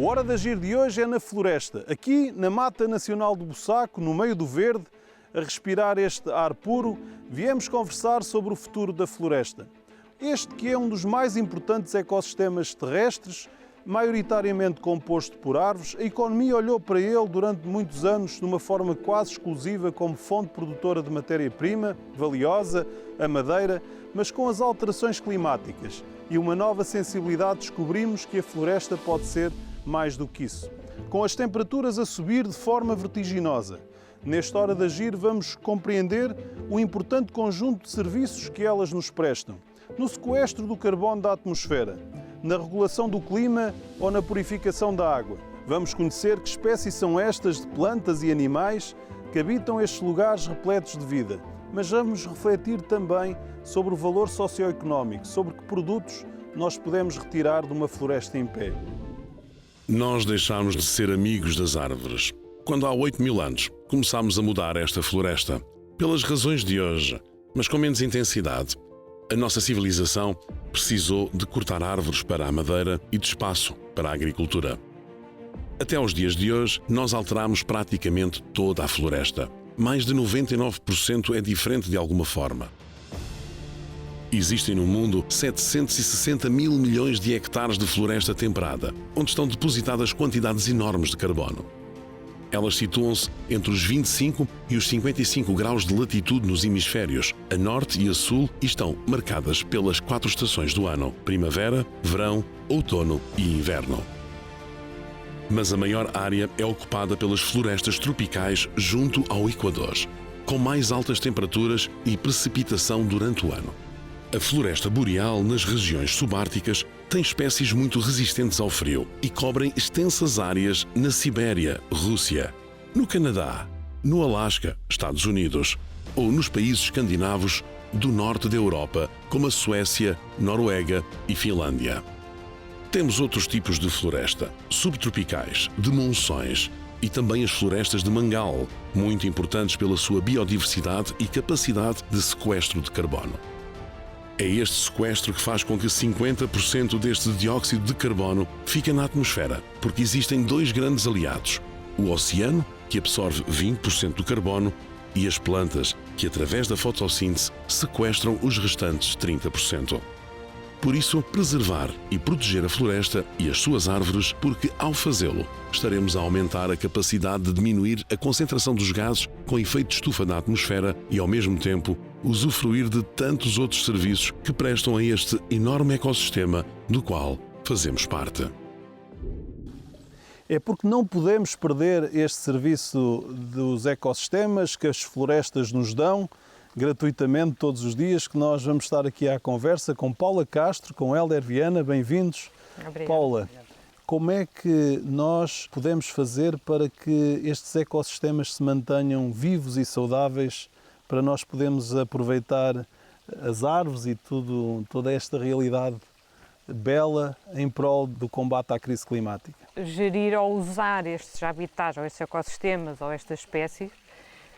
O Hora de Agir de hoje é na floresta, aqui na Mata Nacional do Bussaco, no meio do verde, a respirar este ar puro, viemos conversar sobre o futuro da floresta. Este que é um dos mais importantes ecossistemas terrestres, maioritariamente composto por árvores, a economia olhou para ele durante muitos anos de uma forma quase exclusiva como fonte produtora de matéria-prima, valiosa, a madeira, mas com as alterações climáticas e uma nova sensibilidade descobrimos que a floresta pode ser mais do que isso. Com as temperaturas a subir de forma vertiginosa, nesta Hora de Agir vamos compreender o importante conjunto de serviços que elas nos prestam, no sequestro do carbono da atmosfera, na regulação do clima ou na purificação da água. Vamos conhecer que espécies são estas de plantas e animais que habitam estes lugares repletos de vida, mas vamos refletir também sobre o valor socioeconómico, sobre que produtos nós podemos retirar de uma floresta em pé. Nós deixámos de ser amigos das árvores. Quando há 8.000 anos começámos a mudar esta floresta, pelas razões de hoje, mas com menos intensidade. A nossa civilização precisou de cortar árvores para a madeira e de espaço para a agricultura. Até aos dias de hoje, nós alterámos praticamente toda a floresta. Mais de 99% é diferente de alguma forma. Existem no mundo 760 mil milhões de hectares de floresta temperada, onde estão depositadas quantidades enormes de carbono. Elas situam-se entre os 25 e os 55 graus de latitude nos hemisférios, a norte e a sul, e estão marcadas pelas 4 estações do ano: primavera, verão, outono e inverno. Mas a maior área é ocupada pelas florestas tropicais junto ao Equador, com mais altas temperaturas e precipitação durante o ano. A floresta boreal nas regiões subárticas tem espécies muito resistentes ao frio e cobrem extensas áreas na Sibéria, Rússia, no Canadá, no Alasca, Estados Unidos, ou nos países escandinavos do norte da Europa, como a Suécia, Noruega e Finlândia. Temos outros tipos de floresta, subtropicais, de monções e também as florestas de mangal, muito importantes pela sua biodiversidade e capacidade de sequestro de carbono. É este sequestro que faz com que 50% deste dióxido de carbono fique na atmosfera, porque existem 2 grandes aliados: o oceano, que absorve 20% do carbono, e as plantas, que através da fotossíntese sequestram os restantes 30%. Por isso, preservar e proteger a floresta e as suas árvores, porque ao fazê-lo, estaremos a aumentar a capacidade de diminuir a concentração dos gases com efeito de estufa na atmosfera e, ao mesmo tempo, usufruir de tantos outros serviços que prestam a este enorme ecossistema do qual fazemos parte. É porque não podemos perder este serviço dos ecossistemas que as florestas nos dão gratuitamente todos os dias, que nós vamos estar aqui à conversa com Paula Castro, com Hélder Viana. Bem-vindos. Obrigada. Paula, como é que nós podemos fazer para que estes ecossistemas se mantenham vivos e saudáveis, para nós podermos aproveitar as árvores e toda esta realidade bela em prol do combate à crise climática? Gerir ou usar estes habitats, ou estes ecossistemas, ou estas espécies,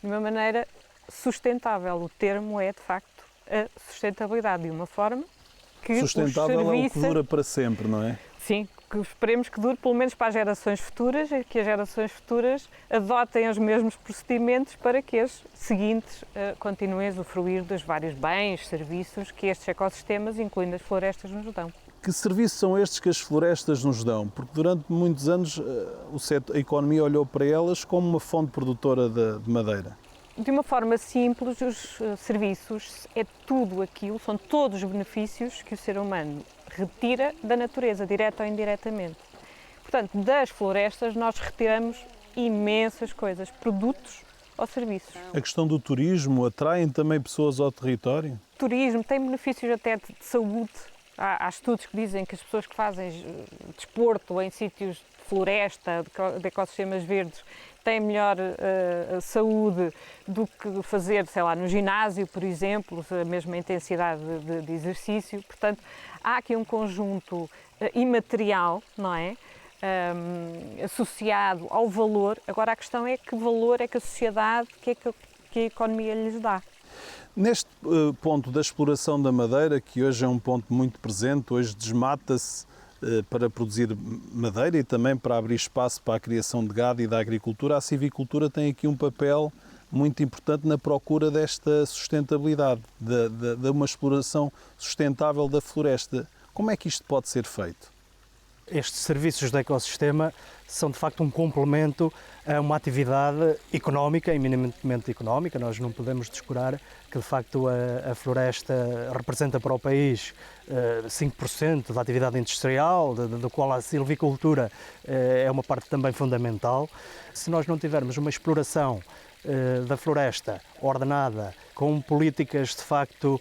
de uma maneira sustentável. O termo é, de facto, a sustentabilidade, de uma forma que sustentável é o que dura para sempre, não é? Sim, que esperemos que dure pelo menos para as gerações futuras e que as gerações futuras adotem os mesmos procedimentos para que as seguintes continuem a usufruir dos vários bens, serviços que estes ecossistemas, incluindo as florestas, nos dão. Que serviços são estes que as florestas nos dão? Porque durante muitos anos a economia olhou para elas como uma fonte produtora de madeira. De uma forma simples, os serviços é tudo aquilo, são todos os benefícios que o ser humano retira da natureza, direta ou indiretamente. Portanto, das florestas nós retiramos imensas coisas, produtos ou serviços. A questão do turismo atraem também pessoas ao território? O turismo tem benefícios até de saúde. Há estudos que dizem que as pessoas que fazem desporto em sítios de floresta, de ecossistemas verdes, têm melhor saúde do que fazer, sei lá, no ginásio, por exemplo, a mesma intensidade de exercício. Portanto, há aqui um conjunto imaterial, não é? Associado ao valor. Agora, a questão é que valor é que a sociedade, que a economia lhes dá. Neste ponto da exploração da madeira, que hoje é um ponto muito presente, hoje desmata-se para produzir madeira e também para abrir espaço para a criação de gado e da agricultura, a silvicultura tem aqui um papel muito importante na procura desta sustentabilidade, de uma exploração sustentável da floresta. Como é que isto pode ser feito? Estes serviços de ecossistema são de facto um complemento a uma atividade económica, eminentemente económica. Nós não podemos descurar que de facto a floresta representa para o país 5% da atividade industrial, do qual a silvicultura é uma parte também fundamental. Se nós não tivermos uma exploração da floresta ordenada, com políticas de facto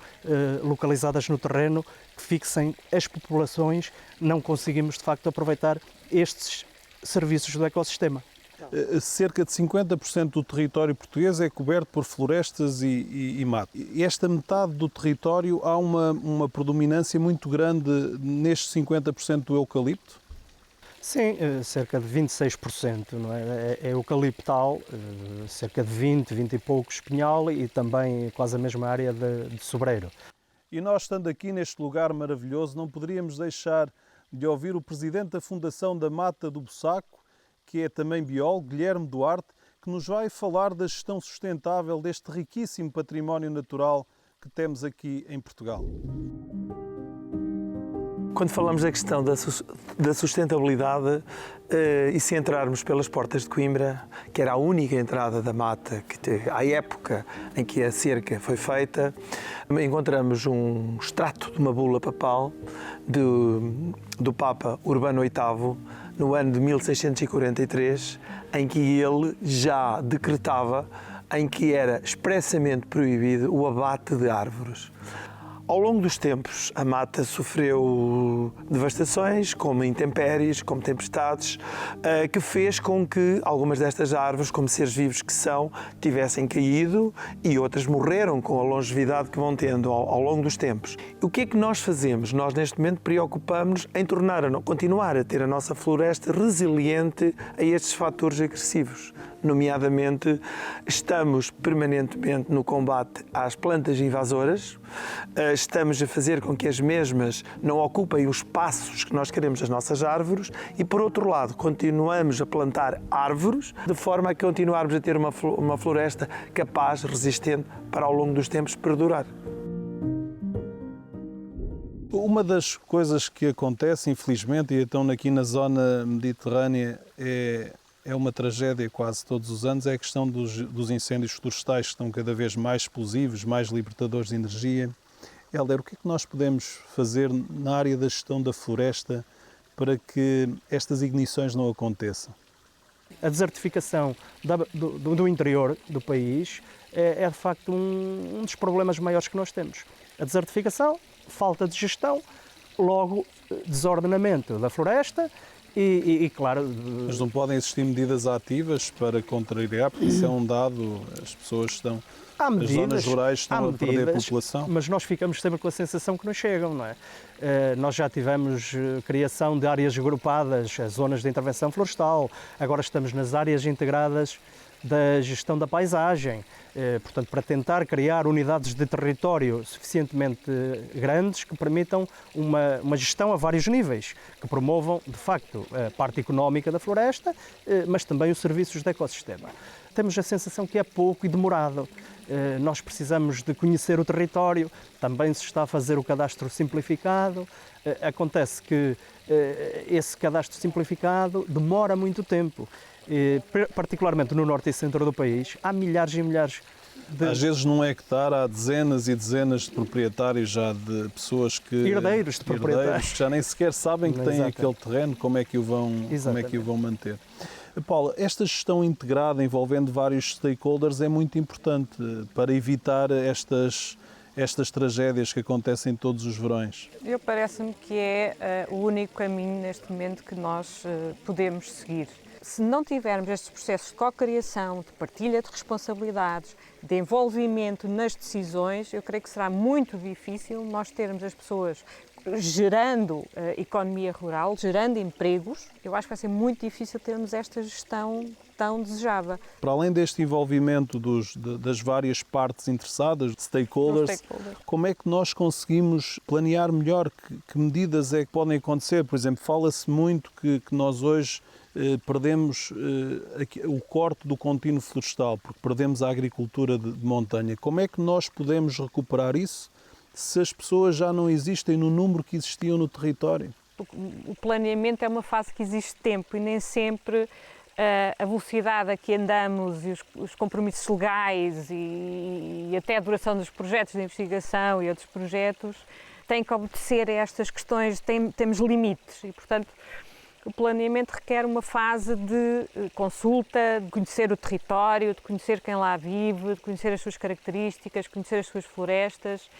localizadas no terreno que fixem as populações, não conseguimos de facto aproveitar estes serviços do ecossistema. Cerca de 50% do território português é coberto por florestas e mato. E esta metade do território há uma predominância muito grande nestes 50% do eucalipto? Sim, cerca de 26%, não é? É eucaliptal, cerca de 20 e poucos pinhal e também quase a mesma área de sobreiro. E nós, estando aqui neste lugar maravilhoso, não poderíamos deixar de ouvir o presidente da Fundação da Mata do Bussaco, que é também biólogo, Guilherme Duarte, que nos vai falar da gestão sustentável deste riquíssimo património natural que temos aqui em Portugal. Quando falamos da questão da sustentabilidade, e se entrarmos pelas portas de Coimbra, que era a única entrada da mata à época em que a cerca foi feita, encontramos um extrato de uma bula papal do Papa Urbano VIII, no ano de 1643, em que ele já decretava em que era expressamente proibido o abate de árvores. Ao longo dos tempos, a mata sofreu devastações, como intempéries, como tempestades, que fez com que algumas destas árvores, como seres vivos que são, tivessem caído e outras morreram com a longevidade que vão tendo ao longo dos tempos. O que é que nós fazemos? Nós, neste momento, preocupamos-nos em continuar a ter a nossa floresta resiliente a estes fatores agressivos. Nomeadamente, estamos permanentemente no combate às plantas invasoras, estamos a fazer com que as mesmas não ocupem os espaços que nós queremos das nossas árvores e, por outro lado, continuamos a plantar árvores de forma a continuarmos a ter uma floresta capaz, resistente, para ao longo dos tempos perdurar. Uma das coisas que acontece, infelizmente, e então aqui na zona mediterrânea é uma tragédia quase todos os anos, é a questão dos incêndios florestais, que estão cada vez mais explosivos, mais libertadores de energia. Hélder, o que é que nós podemos fazer na área da gestão da floresta para que estas ignições não aconteçam? A desertificação do interior do país é de facto um dos problemas maiores que nós temos. A desertificação, falta de gestão, logo desordenamento da floresta e claro... Mas não podem existir medidas ativas para contrariar, porque isso é um dado, as pessoas estão... As zonas rurais estão a perder população. Mas nós ficamos sempre com a sensação que não chegam, não é? Nós já tivemos criação de áreas agrupadas, as zonas de intervenção florestal, agora estamos nas áreas integradas da gestão da paisagem, portanto, para tentar criar unidades de território suficientemente grandes que permitam uma gestão a vários níveis, que promovam, de facto, a parte económica da floresta, mas também os serviços de ecossistema. Temos a sensação que é pouco e demorado. Nós precisamos de conhecer o território, também se está a fazer o cadastro simplificado. Acontece que esse cadastro simplificado demora muito tempo. Particularmente no norte e centro do país, há milhares e milhares de... Às vezes num hectare há dezenas e dezenas de proprietários já, de pessoas que... Herdeiros de proprietários. Que já nem sequer sabem que têm aquele terreno, como é que o vão manter. Paula, esta gestão integrada envolvendo vários stakeholders é muito importante para evitar estas tragédias que acontecem todos os verões. Parece-me que é o único caminho neste momento que nós podemos seguir. Se não tivermos estes processos de co-criação, de partilha de responsabilidades, de envolvimento nas decisões, eu creio que será muito difícil nós termos as pessoas gerando economia rural, gerando empregos. Eu acho que vai ser muito difícil termos esta gestão tão desejava. Para além deste envolvimento das várias partes interessadas, stakeholders, como é que nós conseguimos planear melhor? Que medidas é que podem acontecer? Por exemplo, fala-se muito que nós hoje perdemos o corte do contínuo florestal, porque perdemos a agricultura de montanha. Como é que nós podemos recuperar isso se as pessoas já não existem no número que existiam no território? O planeamento é uma fase que exige tempo e nem sempre a velocidade a que andamos e os compromissos legais e até a duração dos projetos de investigação e outros projetos têm que obedecer a estas questões, temos limites e, portanto, o planeamento requer uma fase de consulta, de conhecer o território, de conhecer quem lá vive, de conhecer as suas características, conhecer as suas florestas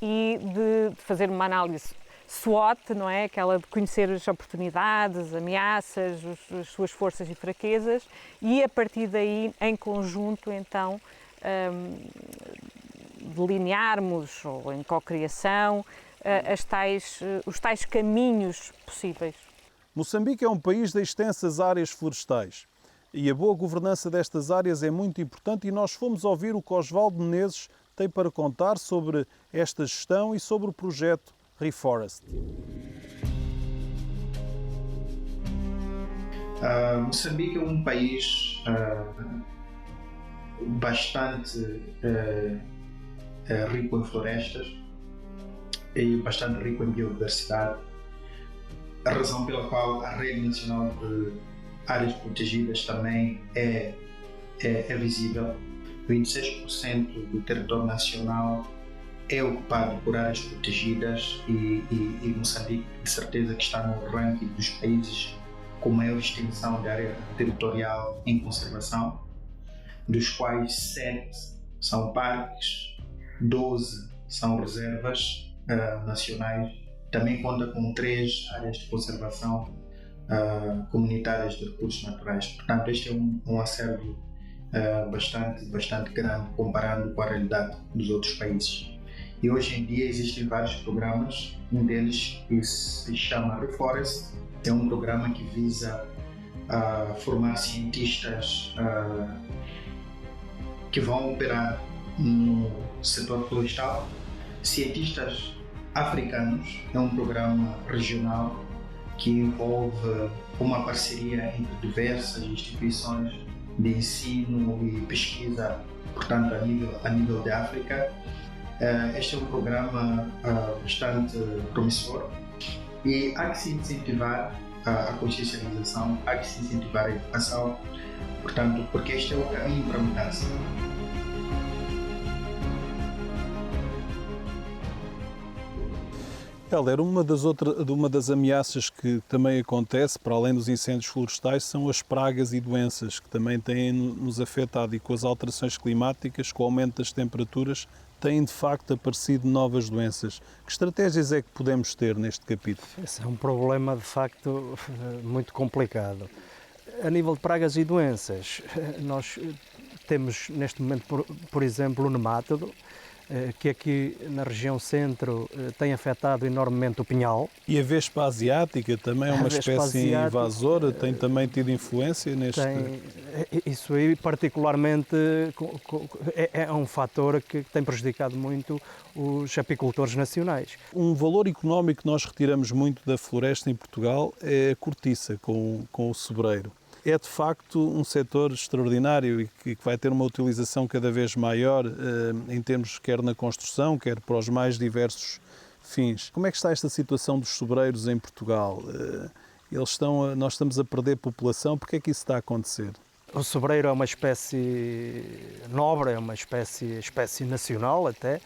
e de fazer uma análise SWOT, não é? Aquela de conhecer as oportunidades, as ameaças, as suas forças e fraquezas e a partir daí, em conjunto, então, delinearmos ou em cocriação os tais caminhos possíveis. Moçambique é um país de extensas áreas florestais e a boa governança destas áreas é muito importante e nós fomos ouvir o que Osvaldo Menezes tem para contar sobre esta gestão e sobre o projeto Reforest. Moçambique é um país bastante rico em florestas e bastante rico em biodiversidade, a razão pela qual a Rede Nacional de Áreas Protegidas também é visível. 26% do território nacional é ocupado por áreas protegidas e Moçambique, de certeza, que está no ranking dos países com maior extensão de área territorial em conservação, dos quais 7 são parques, 12 são reservas nacionais. Também conta com 3 áreas de conservação comunitárias de recursos naturais. Portanto, este é um acervo bastante grande comparando com a realidade dos outros países. E hoje em dia existem vários programas, um deles que se chama Reforest, é um programa que visa formar cientistas que vão operar no setor florestal, cientistas africanos. É um programa regional que envolve uma parceria entre diversas instituições de ensino e pesquisa, portanto, a nível de África. Este é um programa bastante promissor e há que se incentivar a consciencialização, há que se incentivar a educação, portanto, porque este é o caminho para a mudança. Helder, uma das ameaças que também acontece, para além dos incêndios florestais, são as pragas e doenças que também têm nos afetado e com as alterações climáticas, com o aumento das temperaturas, têm de facto aparecido novas doenças. Que estratégias é que podemos ter neste capítulo? Esse é um problema de facto muito complicado. A nível de pragas e doenças, nós temos neste momento, por exemplo, o nemátodo, que aqui na região centro tem afetado enormemente o pinhal. E a vespa asiática também é uma espécie invasora, tem também tido influência neste... Isso aí particularmente é um fator que tem prejudicado muito os apicultores nacionais. Um valor económico que nós retiramos muito da floresta em Portugal é a cortiça com o sobreiro. É de facto um setor extraordinário e que vai ter uma utilização cada vez maior em termos quer na construção, quer para os mais diversos fins. Como é que está esta situação dos sobreiros em Portugal? Nós estamos a perder população, porque é que isso está a acontecer? O sobreiro é uma espécie nobre, é uma espécie nacional até,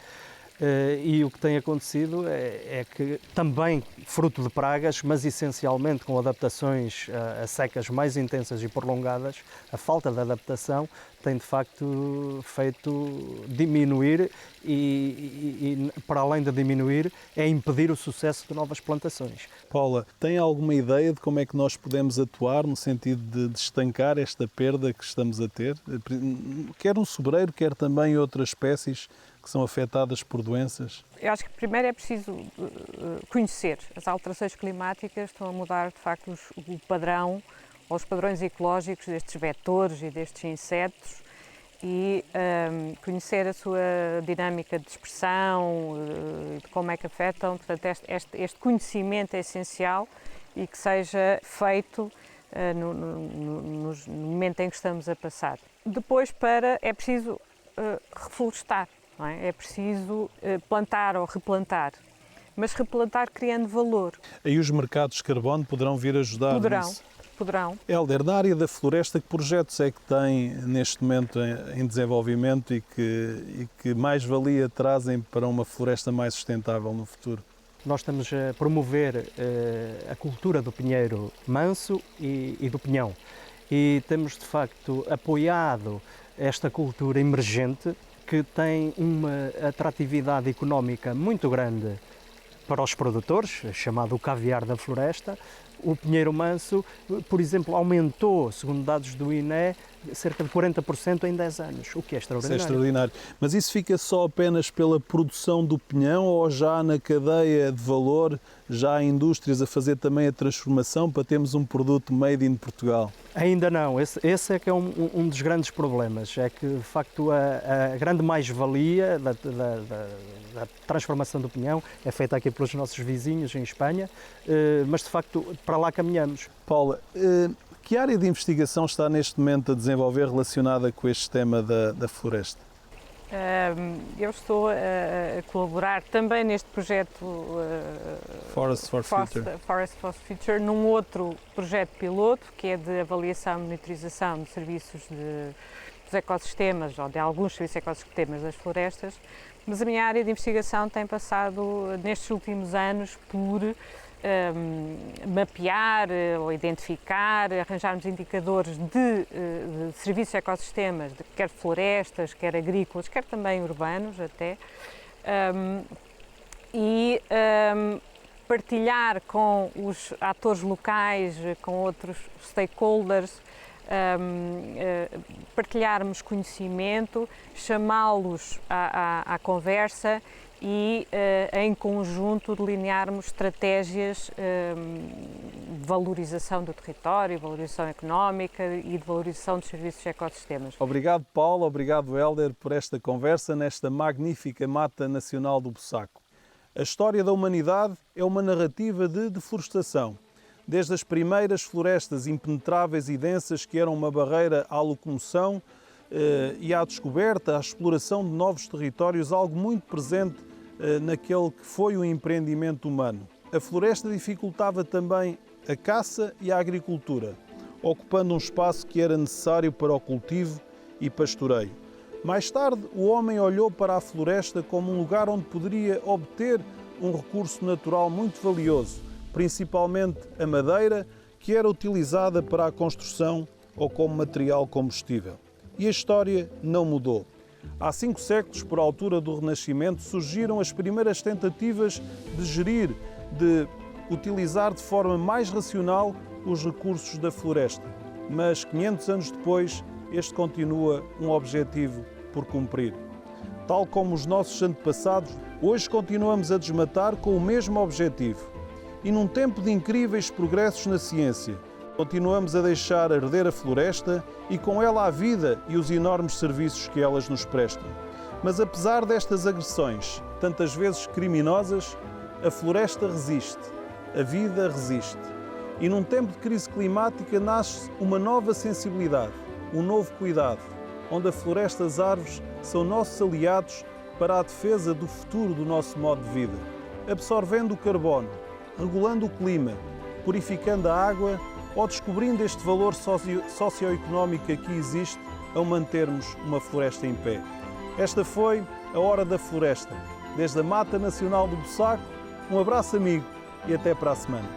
e o que tem acontecido é que também fruto de pragas, mas essencialmente com adaptações a secas mais intensas e prolongadas, a falta de adaptação tem de facto feito diminuir e para além de diminuir, é impedir o sucesso de novas plantações. Paula, tem alguma ideia de como é que nós podemos atuar no sentido de estancar esta perda que estamos a ter? Quer um sobreiro, quer também outras espécies que são afetadas por doenças? Eu acho que primeiro é preciso conhecer. As alterações climáticas estão a mudar, de facto, o padrão, aos padrões ecológicos destes vetores e destes insetos e conhecer a sua dinâmica de dispersão, de como é que afetam. Portanto, este conhecimento é essencial e que seja feito no momento em que estamos a passar. Depois, é preciso reflorestar, não é? É preciso plantar ou replantar, mas replantar criando valor. Aí os mercados de carbono poderão vir ajudar nisso? Poderão. Hélder, na área da floresta, que projetos é que tem neste momento em desenvolvimento e que mais-valia trazem para uma floresta mais sustentável no futuro? Nós estamos a promover a cultura do pinheiro manso e do pinhão. E temos, de facto, apoiado esta cultura emergente que tem uma atratividade económica muito grande para os produtores, chamado o caviar da floresta. O pinheiro manso, por exemplo, aumentou, segundo dados do INE, cerca de 40% em 10 anos, o que é extraordinário. Isso é extraordinário. Mas isso fica só apenas pela produção do pinhão ou já na cadeia de valor, já há indústrias a fazer também a transformação para termos um produto made in Portugal? Ainda não. Esse é que é um dos grandes problemas. É que, de facto, a grande mais-valia da transformação do pinhão é feita aqui pelos nossos vizinhos em Espanha, mas, de facto, para lá caminhamos. Paula, que área de investigação está neste momento a desenvolver relacionada com este tema da floresta? Eu estou a colaborar também neste projeto Forest for Future, num outro projeto piloto, que é de avaliação e monitorização de serviços dos ecossistemas, ou de alguns serviços ecossistemas das florestas, mas a minha área de investigação tem passado, nestes últimos anos, por mapear ou identificar, arranjarmos indicadores de serviços de ecossistemas, quer florestas, quer agrícolas, quer também urbanos até, e partilhar com os atores locais, com outros stakeholders, partilharmos conhecimento, chamá-los à conversa e, em conjunto, delinearmos estratégias de valorização do território, valorização económica e de valorização dos serviços de ecossistemas. Obrigado, Paula, obrigado, Hélder, por esta conversa nesta magnífica Mata Nacional do Bussaco. A história da humanidade é uma narrativa de deflorestação. Desde as primeiras florestas impenetráveis e densas que eram uma barreira à locomoção e à descoberta, à exploração de novos territórios, algo muito presente naquele que foi o empreendimento humano. A floresta dificultava também a caça e a agricultura, ocupando um espaço que era necessário para o cultivo e pastoreio. Mais tarde, o homem olhou para a floresta como um lugar onde poderia obter um recurso natural muito valioso, principalmente a madeira, que era utilizada para a construção ou como material combustível. E a história não mudou. Há 5 séculos, por altura do Renascimento, surgiram as primeiras tentativas de gerir, de utilizar de forma mais racional os recursos da floresta. Mas 500 anos depois, este continua um objetivo por cumprir. Tal como os nossos antepassados, hoje continuamos a desmatar com o mesmo objetivo. E num tempo de incríveis progressos na ciência, continuamos a deixar arder a floresta e com ela a vida e os enormes serviços que elas nos prestam. Mas apesar destas agressões, tantas vezes criminosas, a floresta resiste, a vida resiste. E num tempo de crise climática nasce uma nova sensibilidade, um novo cuidado, onde a floresta e as árvores são nossos aliados para a defesa do futuro do nosso modo de vida, absorvendo o carbono, regulando o clima, purificando a água ou descobrindo este valor socioeconómico que aqui existe ao mantermos uma floresta em pé. Esta foi a Hora da Floresta. Desde a Mata Nacional do Bussaco, um abraço amigo e até para a semana.